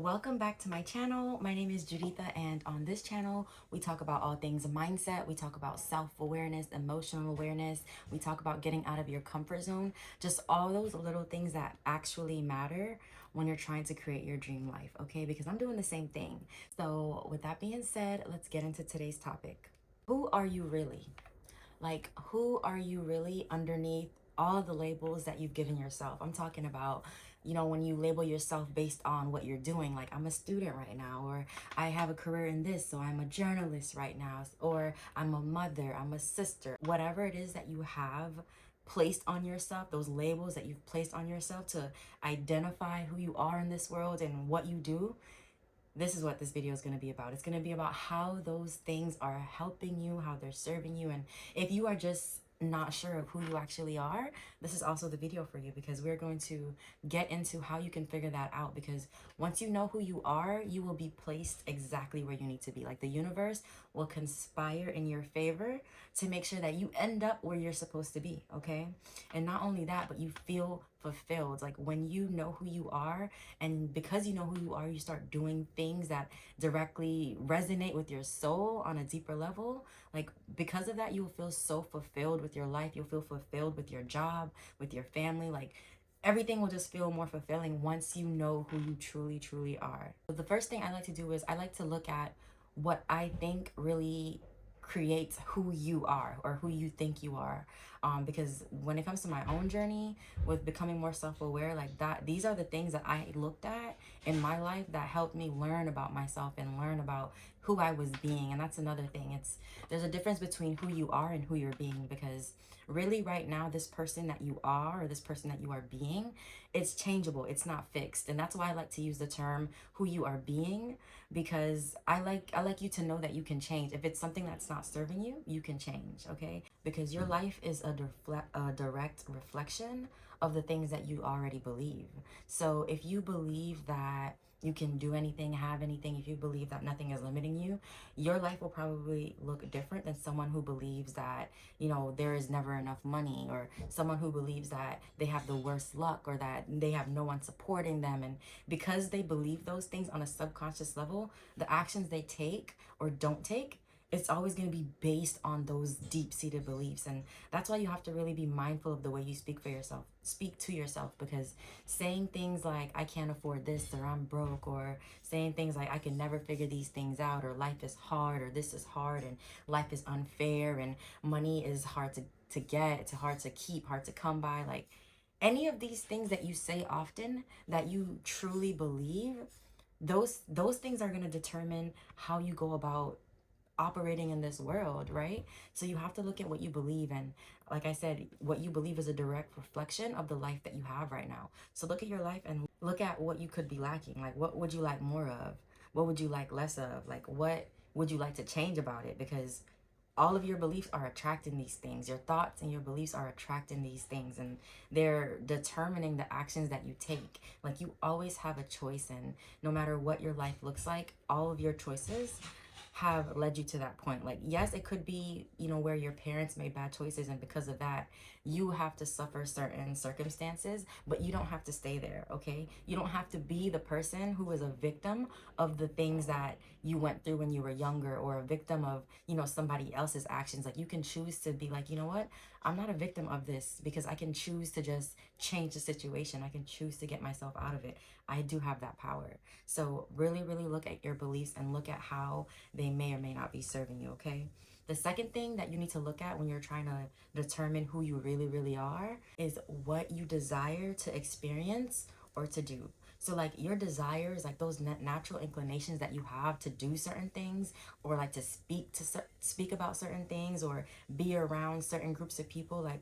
Welcome back to my channel. My name is Juditha, and on this channel we talk about all things mindset. We talk about self-awareness, emotional awareness. We talk about getting out of your comfort zone, just all those little things that actually matter when you're trying to create your dream life, okay? Because I'm doing the same thing. So with that being said, let's get into today's topic. Who are you really? Like, who are you really underneath all the labels that you've given yourself? I'm talking about, when you label yourself based on what you're doing, like I'm a student right now, or I have a career in this, so I'm a journalist right now, or I'm a mother, I'm a sister, whatever it is that you have placed on yourself, those labels that you've placed on yourself to identify who you are in this world and what you do. This is what this video is going to be about. It's going to be about how those things are helping you, how they're serving you. And if you are just not sure of who you actually are, this is also the video for you, because we're going to get into how you can figure that out. Because once you know who you are, you will be placed exactly where you need to be. Like, the universe will conspire in your favor to make sure that you end up where you're supposed to be, okay? And not only that, but you feel fulfilled. Like, when you know who you are, and because you know who you are, you start doing things that directly resonate with your soul on a deeper level. Like, because of that, you'll feel so fulfilled with your life. You'll feel fulfilled with your job, with your family. Like, everything will just feel more fulfilling once you know who you truly are. So the first thing I like to do is I like to look at what I think really creates who you are, or who you think you are. Because when it comes to my own journey with becoming more self-aware, like that, these are the things that I looked at in my life that helped me learn about myself and learn about who I was being. And that's another thing. There's a difference between who you are and who you're being, because really right now, this person that you are, or this person that you are being, it's changeable. It's not fixed. And that's why I like to use the term who you are being, because I like you to know that you can change. If it's something that's not serving you, you can change, okay? Because your life is a direct reflection of the things that you already believe. So if you believe that you can do anything, have anything, if you believe that nothing is limiting you, your life will probably look different than someone who believes that, there is never enough money, or someone who believes that they have the worst luck, or that they have no one supporting them. And because they believe those things on a subconscious level, the actions they take or don't take, it's always going to be based on those deep-seated beliefs. And that's why you have to really be mindful of the way you speak to yourself, because saying things like I can't afford this, or I'm broke, or saying things like I can never figure these things out, or life is hard, or this is hard, and life is unfair, and money is hard to get, it's hard to keep, hard to come by, like any of these things that you say often that you truly believe, those things are going to determine how you go about operating in this world, right? So you have to look at what you believe. And like I said, what you believe is a direct reflection of the life that you have right now. So look at your life and look at what you could be lacking. Like, what would you like more of? What would you like less of? Like, what would you like to change about it? Because all of your beliefs are attracting these things. Your thoughts and your beliefs are attracting these things, and they're determining the actions that you take. Like, you always have a choice, and no matter what your life looks like, all of your choices have led you to that point. Like, yes, it could be, where your parents made bad choices, and because of that, you have to suffer certain circumstances, but you don't have to stay there, okay? You don't have to be the person who is a victim of the things that you went through when you were younger, or a victim of, somebody else's actions. Like, you can choose to be like, you know what? I'm not a victim of this, because I can choose to just change the situation. I can choose to get myself out of it. I do have that power. So really, really look at your beliefs and look at how they may or may not be serving you, okay? The second thing that you need to look at when you're trying to determine who you really are is what you desire to experience or to do. So like, your desires, like those natural inclinations that you have to do certain things, or like to speak about certain things, or be around certain groups of people, like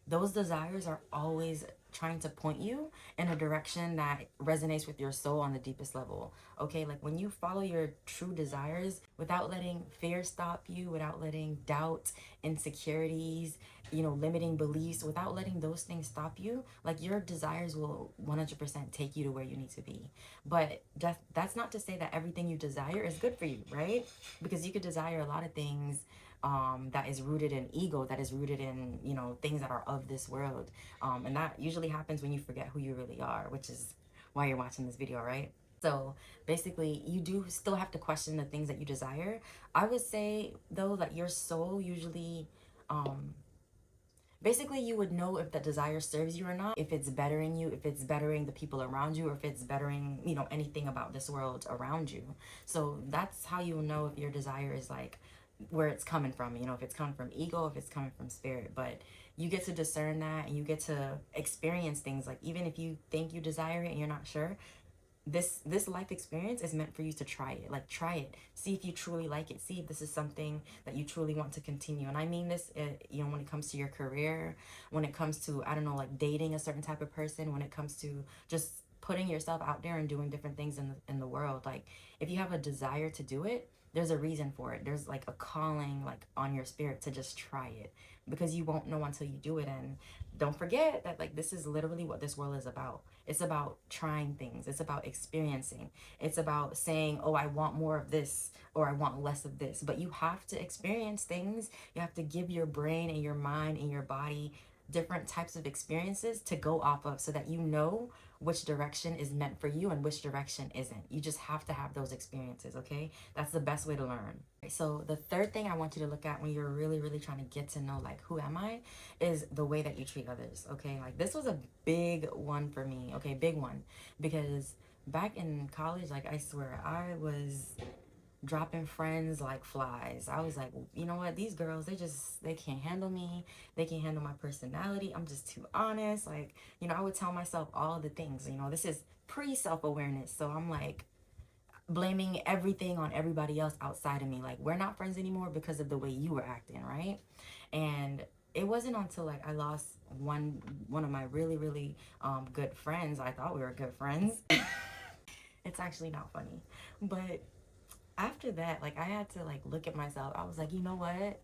those desires are always trying to point you in a direction that resonates with your soul on the deepest level, okay? Like, when you follow your true desires without letting fear stop you, without letting doubt, insecurities, limiting beliefs, without letting those things stop you, like, your desires will 100% take you to where you need to be. But that's not to say that everything you desire is good for you, right? Because you could desire a lot of things that is rooted in ego, that is rooted in, things that are of this world. And that usually happens when you forget who you really are, which is why you're watching this video, right? So basically, you do still have to question the things that you desire. I would say though that your soul usually, um, basically you would know if that desire serves you or not, if it's bettering you, if it's bettering the people around you, or if it's bettering, you know, anything about this world around you. So that's how you'll know if your desire is like where it's coming from, you know, if it's coming from ego, if it's coming from spirit. But you get to discern that, and you get to experience things. Like even if you think you desire it and you're not sure, this life experience is meant for you to try it. Like try it, see if you truly like it, see if this is something that you truly want to continue. And I mean this, you know, when it comes to your career, when it comes to, I don't know, like dating a certain type of person, when it comes to just putting yourself out there and doing different things in the world. Like if you have a desire to do it, there's a reason for it. There's like a calling like on your spirit to just try it, because you won't know until you do it. And don't forget that like this is literally what this world is about. It's about trying things. It's about experiencing. It's about saying, oh, I want more of this or I want less of this. But you have to experience things. You have to give your brain and your mind and your body different types of experiences to go off of, so that you know which direction is meant for you and which direction isn't. You just have to have those experiences, okay? That's the best way to learn. So the third thing I want you to look at when you're really, really trying to get to know like who am I, is the way that you treat others, okay? Like this was a big one for me, okay? Big one. Because back in college, like I swear, I was dropping friends like flies. I was like, you know what? These girls, they can't handle me. They can't handle my personality. I'm just too honest. Like, you know, I would tell myself all the things, you know, this is pre self-awareness. So I'm like blaming everything on everybody else outside of me. Like, we're not friends anymore because of the way you were acting, right? And it wasn't until like I lost one of my really, really good friends. I thought we were good friends. It's actually not funny. But after that, like I had to like look at myself. I was like, you know what?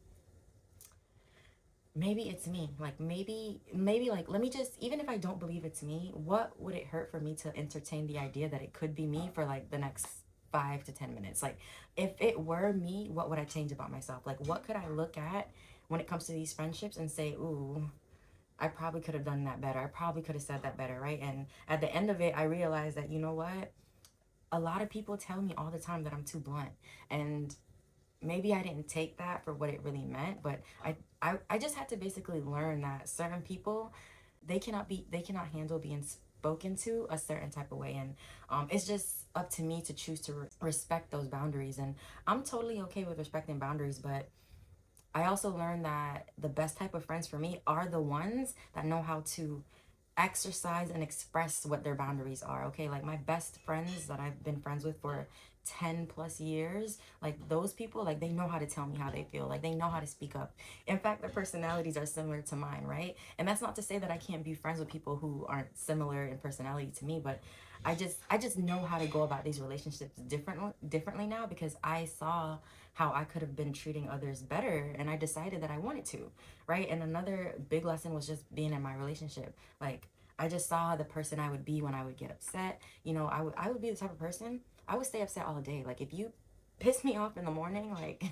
Maybe it's me. Like maybe like let me just, even if I don't believe it's me, what would it hurt for me to entertain the idea that it could be me for like the next 5 to 10 minutes? Like if it were me, what would I change about myself? Like what could I look at when it comes to these friendships and say, ooh, I probably could have done that better. I probably could have said that better, right? And at the end of it, I realized that, you know what? A lot of people tell me all the time that I'm too blunt. And maybe I didn't take that for what it really meant, but I just had to basically learn that certain people, they cannot handle being spoken to a certain type of way. And it's just up to me to choose to respect those boundaries. And I'm totally okay with respecting boundaries, but I also learned that the best type of friends for me are the ones that know how to exercise and express what their boundaries are, okay? Like my best friends that I've been friends with for 10 plus years, like those people, like they know how to tell me how they feel. Like they know how to speak up. In fact, their personalities are similar to mine, right? And that's not to say that I can't be friends with people who aren't similar in personality to me, but I just know how to go about these relationships differently now, because I saw how I could have been treating others better, and I decided that I wanted to, right? And another big lesson was just being in my relationship. Like I just saw the person I would be when I would get upset. You know, I would be the type of person, I would stay upset all day. Like if you piss me off in the morning, like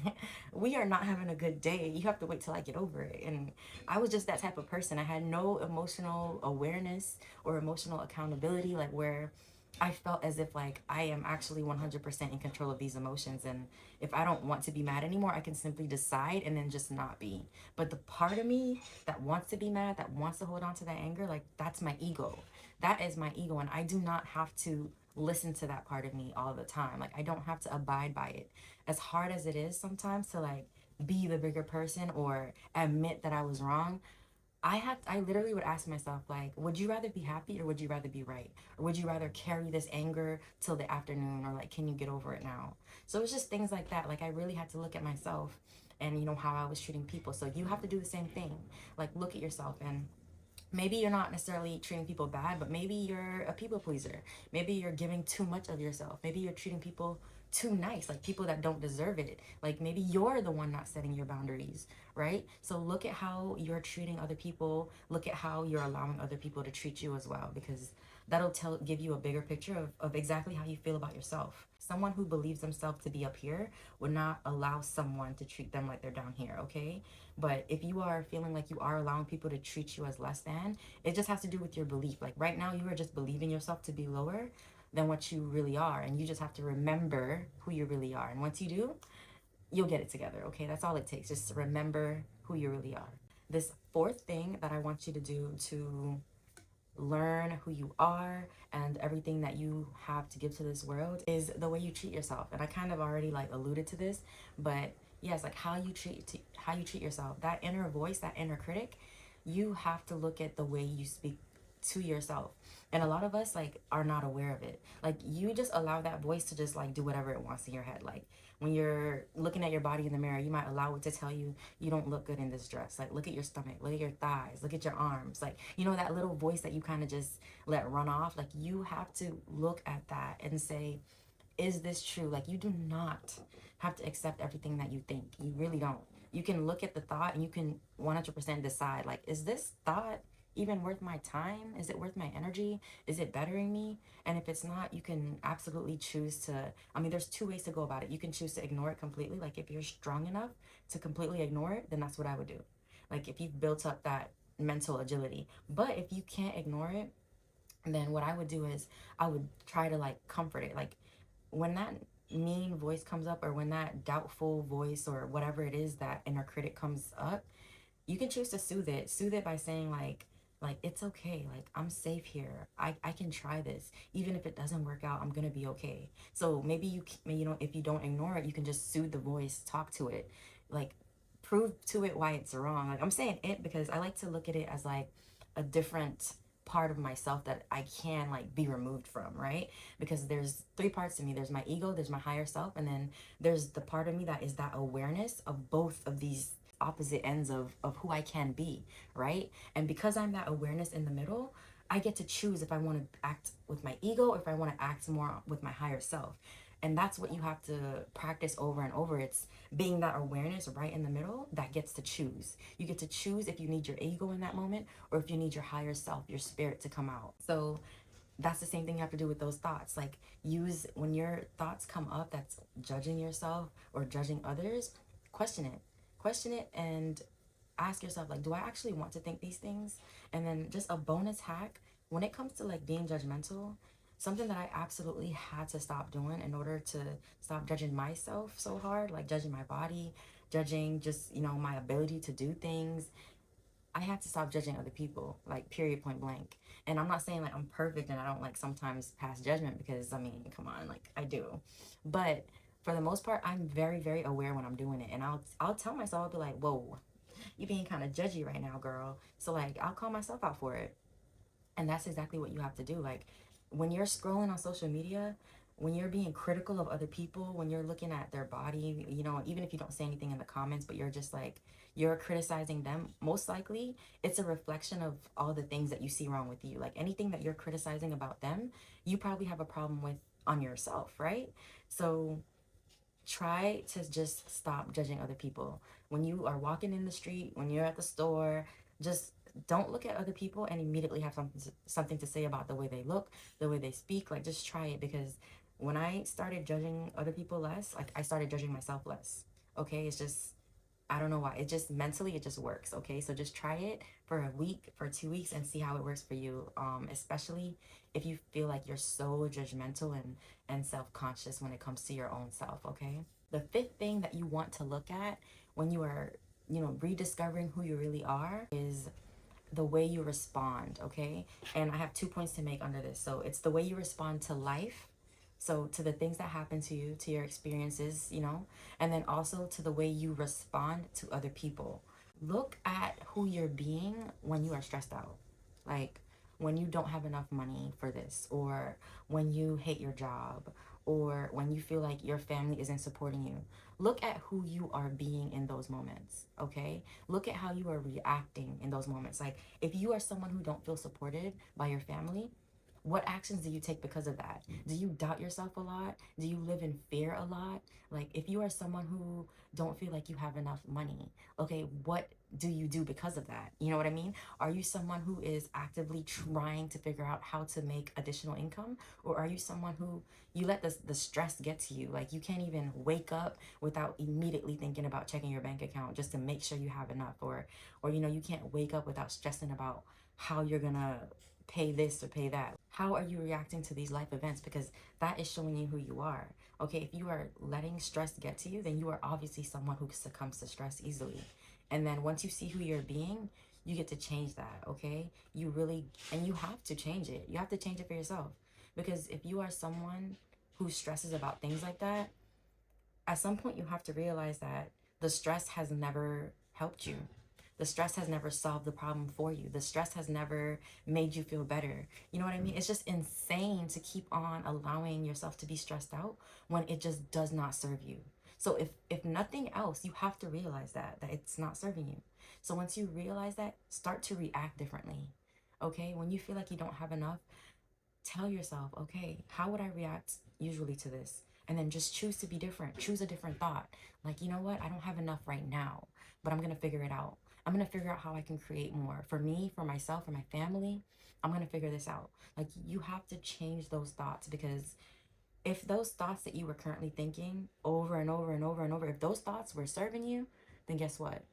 we are not having a good day. You have to wait till I get over it. And I was just that type of person. I had no emotional awareness or emotional accountability, like where I felt as if like I am actually 100% in control of these emotions, and if I don't want to be mad anymore, I can simply decide and then just not be. But the part of me that wants to be mad, that wants to hold on to that anger, like that's my ego. That is my ego, and I do not have to listen to that part of me all the time. Like I don't have to abide by it. As hard as it is sometimes to like be the bigger person or admit that I was wrong, I literally would ask myself, like, would you rather be happy or would you rather be right? Or would you rather carry this anger till the afternoon, or like can you get over it now? So it's just things like that. Like I really had to look at myself and you know how I was treating people. So you have to do the same thing. Like look at yourself, and maybe you're not necessarily treating people bad, but maybe you're a people pleaser. Maybe you're giving too much of yourself. Maybe you're treating people too nice, like people that don't deserve it. Like maybe you're the one not setting your boundaries, right? So look at how you're treating other people. Look at how you're allowing other people to treat you as well, because that'll give you a bigger picture of exactly how you feel about yourself. Someone who believes themselves to be up here would not allow someone to treat them like they're down here, okay? But if you are feeling like you are allowing people to treat you as less than, it just has to do with your belief. Like right now, you are just believing yourself to be lower. than what you really are. And you just have to remember who you really are. And once you do, you'll get it together. Okay, that's all it takes, just to remember who you really are. This fourth thing that I want you to do to learn who you are and everything that you have to give to this world is the way you treat yourself. And I kind of already like alluded to this, but yes, like how you treat yourself, that inner voice, that inner critic, you have to look at the way you speak to yourself. And a lot of us like are not aware of it. Like you just allow that voice to just like do whatever it wants in your head. Like when you're looking at your body in the mirror, you might allow it to tell you you don't look good in this dress. Like look at your stomach, look at your thighs, look at your arms. Like, you know, that little voice that you kind of just let run off. Like you have to look at that and say, is this true? Like you do not have to accept everything that you think. You really don't. You can look at the thought and you can 100% decide, like, is this thought even worth my time? Is it worth my energy? Is it bettering me? And if it's not, you can absolutely choose to, I mean, there's two ways to go about it. You can choose to ignore it completely. Like if you're strong enough to completely ignore it, then that's what I would do. Like if you've built up that mental agility. But if you can't ignore it, then what I would do is I would try to like comfort it. Like when that mean voice comes up, or when that doubtful voice or whatever it is, that inner critic comes up, you can choose to soothe it by saying like it's okay, like I'm safe here, I can try this. Even if it doesn't work out, I'm gonna be okay. So maybe you know, if you don't ignore it, you can just soothe the voice, talk to it, like prove to it why it's wrong. Like I'm saying it because I like to look at it as like a different part of myself that I can like be removed from, right? Because there's three parts to me. There's my ego, there's my higher self, and then there's the part of me that is that awareness of both of these opposite ends of who I can be, right? And because I'm that awareness in the middle, I get to choose if I want to act with my ego or if I want to act more with my higher self. And that's what you have to practice over and over. It's being that awareness right in the middle that gets to choose. You get to choose if you need your ego in that moment or if you need your higher self, your spirit to come out. So that's the same thing you have to do with those thoughts. Like use, when your thoughts come up that's judging yourself or judging others, question it. Question it and ask yourself, like, do I actually want to think these things? And then just a bonus hack, when it comes to like being judgmental, something that I absolutely had to stop doing in order to stop judging myself so hard, like judging my body, judging just, you know, my ability to do things, I had to stop judging other people, like period, point blank. And I'm not saying like I'm perfect and I don't like sometimes pass judgment, because I mean, come on, like I do. But for the most part, I'm very, very aware when I'm doing it. And I'll tell myself, I'll be like, whoa, you being kind of judgy right now, girl. So like I'll call myself out for it. And that's exactly what you have to do. Like when you're scrolling on social media, when you're being critical of other people, when you're looking at their body, you know, even if you don't say anything in the comments, but you're just like, you're criticizing them, most likely it's a reflection of all the things that you see wrong with you. Like anything that you're criticizing about them, you probably have a problem with on yourself, right? So try to just stop judging other people. When you are walking in the street, when you're at the store, just don't look at other people and immediately have something to say about the way they look, the way they speak. Like just try it, because when I started judging other people less, like I started judging myself less. Okay, it's just, I don't know why. It just mentally, it just works. Okay, so just try it for a week, for 2 weeks, and see how it works for you. Especially if you feel like you're so judgmental and self-conscious when it comes to your own self. Okay. The fifth thing that you want to look at when you are, you know, rediscovering who you really are is the way you respond. Okay, and I have 2 points to make under this. So it's the way you respond to life, so to the things that happen to you, to your experiences, you know, and then also to the way you respond to other people. Look at who you're being when you are stressed out. Like when you don't have enough money for this, or when you hate your job, or when you feel like your family isn't supporting you. Look at who you are being in those moments, okay? Look at how you are reacting in those moments. Like if you are someone who don't feel supported by your family, what actions do you take because of that? Do you doubt yourself a lot? Do you live in fear a lot? Like if you are someone who don't feel like you have enough money, okay, what do you do because of that? You know what I mean? Are you someone who is actively trying to figure out how to make additional income? Or are you someone who you let the stress get to you? Like you can't even wake up without immediately thinking about checking your bank account just to make sure you have enough, or you know, you can't wake up without stressing about how you're gonna pay this or pay that. How are you reacting to these life events? Because that is showing you who you are. Okay, if you are letting stress get to you, then you are obviously someone who succumbs to stress easily. And then once you see who you're being, you get to change that. Okay, you really, and you have to change it. You have to change it for yourself. Because if you are someone who stresses about things like that, at some point you have to realize that the stress has never helped you. The stress has never solved the problem for you. The stress has never made you feel better. You know what I mean? It's just insane to keep on allowing yourself to be stressed out when it just does not serve you. So if nothing else, you have to realize that it's not serving you. So once you realize that, start to react differently. Okay? When you feel like you don't have enough, tell yourself, okay, how would I react usually to this? And then just choose to be different. Choose a different thought. Like, you know what? I don't have enough right now, but I'm going to figure it out. I'm going to figure out how I can create more for me, for myself, for my family. I'm going to figure this out. Like, you have to change those thoughts, because if those thoughts that you were currently thinking over and over and over and over, if those thoughts were serving you, then guess what?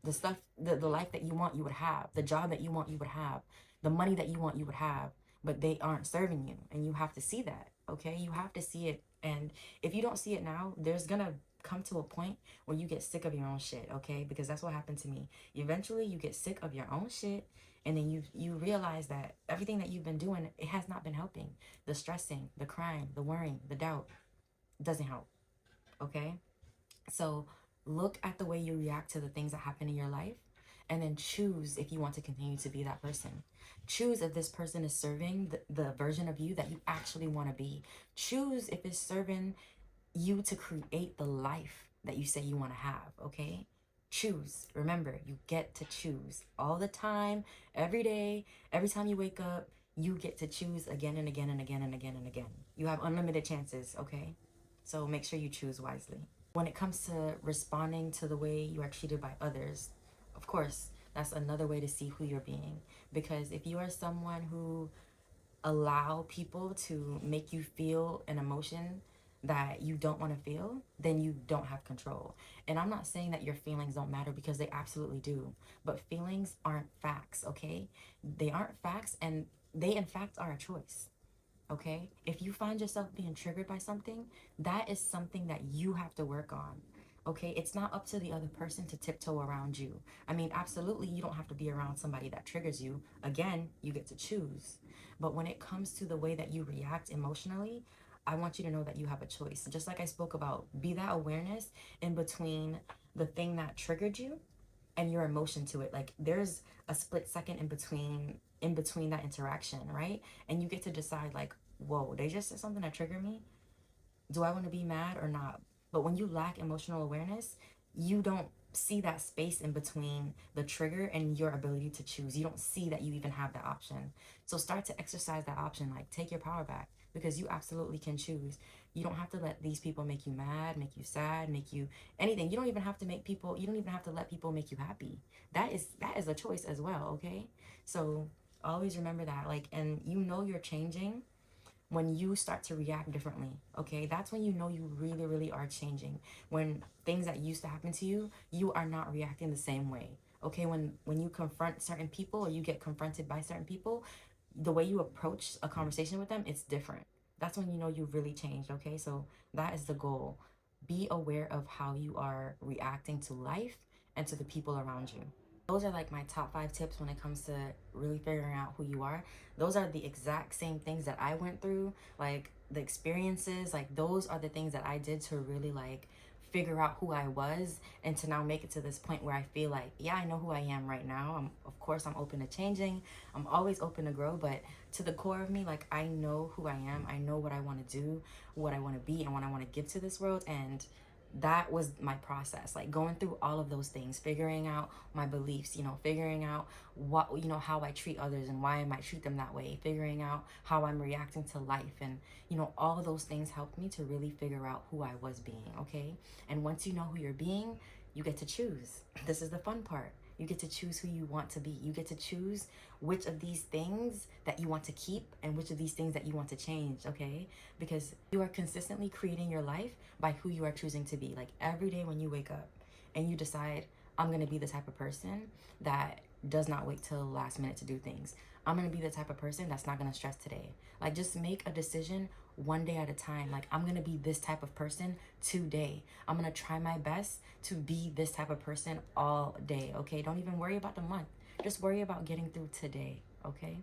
The stuff, the life that you want, you would have. The job that you want, you would have. The money that you want, you would have. But they aren't serving you. And you have to see that, okay? You have to see it. And if you don't see it now, there's going to come to a point where you get sick of your own shit, okay? Because that's what happened to me. Eventually, you get sick of your own shit. And then you realize that everything that you've been doing, it has not been helping. The stressing, the crying, the worrying, the doubt doesn't help, okay? So look at the way you react to the things that happen in your life, and then choose if you want to continue to be that person. Choose if this person is serving the version of you that you actually want to be. Choose if it's serving you to create the life that you say you want to have, okay? Choose. Remember, you get to choose all the time, every day, every time you wake up. You get to choose again and again and again and again and again. You have unlimited chances, okay? So make sure you choose wisely. When it comes to responding to the way you are treated by others, of course, that's another way to see who you're being. Because if you are someone who allow people to make you feel an emotion that you don't want to feel, then you don't have control. And I'm not saying that your feelings don't matter, because they absolutely do. But feelings aren't facts, okay? They aren't facts, and they in fact are a choice. Okay, if you find yourself being triggered by something, that is something that you have to work on. Okay, it's not up to the other person to tiptoe around you. I mean, absolutely, you don't have to be around somebody that triggers you. Again, you get to choose. But when it comes to the way that you react emotionally, I want you to know that you have a choice. Just like I spoke about, be that awareness in between the thing that triggered you and your emotion to it. Like, there's a split second in between that interaction, right? And you get to decide, like, whoa, they just said something that triggered me. Do I want to be mad or not? But when you lack emotional awareness, you don't see that space in between the trigger and your ability to choose. You don't see that you even have that option. So start to exercise that option. Like, take your power back, because you absolutely can choose. You don't have to let these people make you mad, make you sad, make you anything. You don't even have to let people make you happy. That is a choice as well, okay? So always remember that. Like, and you're changing when you start to react differently, okay? That's when you know you really, really are changing. When things that used to happen to you, you are not reacting the same way, okay? When you confront certain people, or you get confronted by certain people, the way you approach a conversation with them, it's different. That's when you know you've really changed, okay? So that is the goal. Be aware of how you are reacting to life and to the people around you. Those are like my top 5 tips when it comes to really figuring out who you are. Those are the exact same things that I went through, like the experiences, like those are the things that I did to really like figure out who I was, and to now make it to this point where I feel like, yeah, I know who I am right now. Of course, I'm open to changing. I'm always open to grow, but to the core of me, like, I know who I am. I know what I want to do, what I want to be, and what I want to give to this world. And that was my process, like going through all of those things, figuring out my beliefs, figuring out what, how I treat others and why I might treat them that way, figuring out how I'm reacting to life. And all of those things helped me to really figure out who I was being, okay? And once you know who you're being, you get to choose. This is the fun part. You get to choose who you want to be. You get to choose which of these things that you want to keep and which of these things that you want to change, okay? Because you are consistently creating your life by who you are choosing to be. Like, every day when you wake up and you decide, I'm going to be the type of person that does not wait till the last minute to do things. I'm gonna be the type of person that's not gonna stress today. Like, just make a decision one day at a time. Like, I'm gonna be this type of person today. I'm gonna try my best to be this type of person all day, okay? Don't even worry about the month. Just worry about getting through today, okay?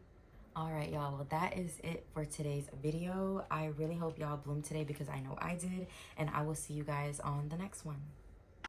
All right, y'all. Well, that is it for today's video. I really hope y'all bloomed today because I know I did. And I will see you guys on the next one.